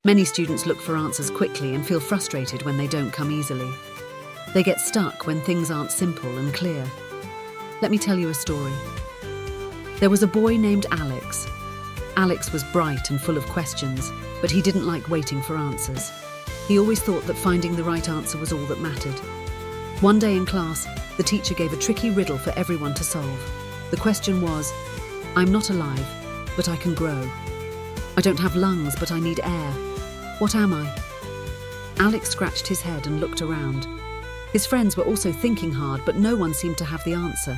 Many students look for answers quickly and feel frustrated when they don't come easily. They get stuck when things aren't simple and clear. Let me tell you a story. There was a boy named Alex. Alex was bright and full of questions, but he didn't like waiting for answers. He always thought that finding the right answer was all that mattered. One day in class, the teacher gave a tricky riddle for everyone to solve. The question was, I'm not alive, but I can grow. I don't have lungs, but I need air. What am I? Alex scratched his head and looked around. His friends were also thinking hard, but no one seemed to have the answer.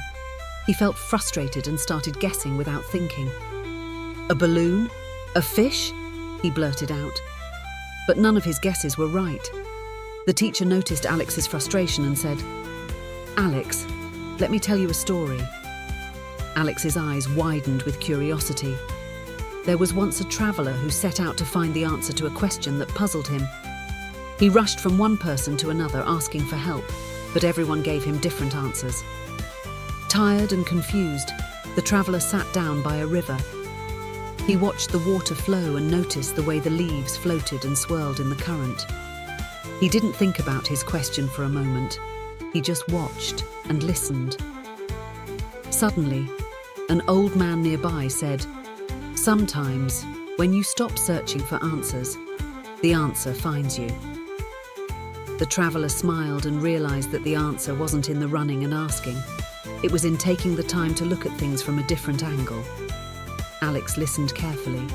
He felt frustrated and started guessing without thinking. A balloon? A fish? He blurted out. But none of his guesses were right. The teacher noticed Alex's frustration and said, Alex, let me tell you a story. Alex's eyes widened with curiosity. There was once a traveller who set out to find the answer to a question that puzzled him. He rushed from one person to another asking for help, but everyone gave him different answers. Tired and confused, the traveller sat down by a river. He watched the water flow and noticed the way the leaves floated and swirled in the current. He didn't think about his question for a moment. He just watched and listened. Suddenly, an old man nearby said, Sometimes, when you stop searching for answers, the answer finds you. The traveller smiled and realised that the answer wasn't in the running and asking. It was in taking the time to look at things from a different angle. Alex listened carefully.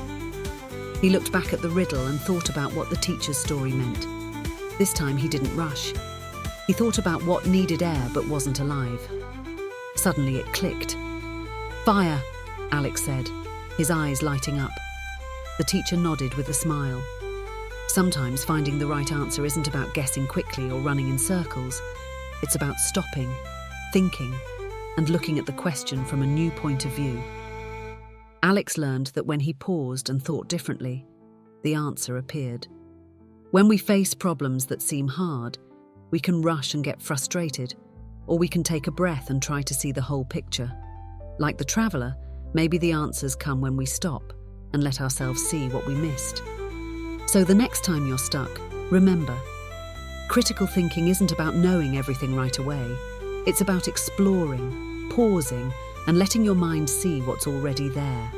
He looked back at the riddle and thought about what the teacher's story meant. This time he didn't rush. He thought about what needed air but wasn't alive. Suddenly it clicked. Fire, Alex said, his eyes lighting up. The teacher nodded with a smile. Sometimes finding the right answer isn't about guessing quickly or running in circles. It's about stopping, thinking, and looking at the question from a new point of view. Alex learned that when he paused and thought differently, the answer appeared. When we face problems that seem hard, we can rush and get frustrated, or we can take a breath and try to see the whole picture. Like the traveller, maybe the answers come when we stop and let ourselves see what we missed. So the next time you're stuck, remember, critical thinking isn't about knowing everything right away. It's about exploring, pausing, and letting your mind see what's already there.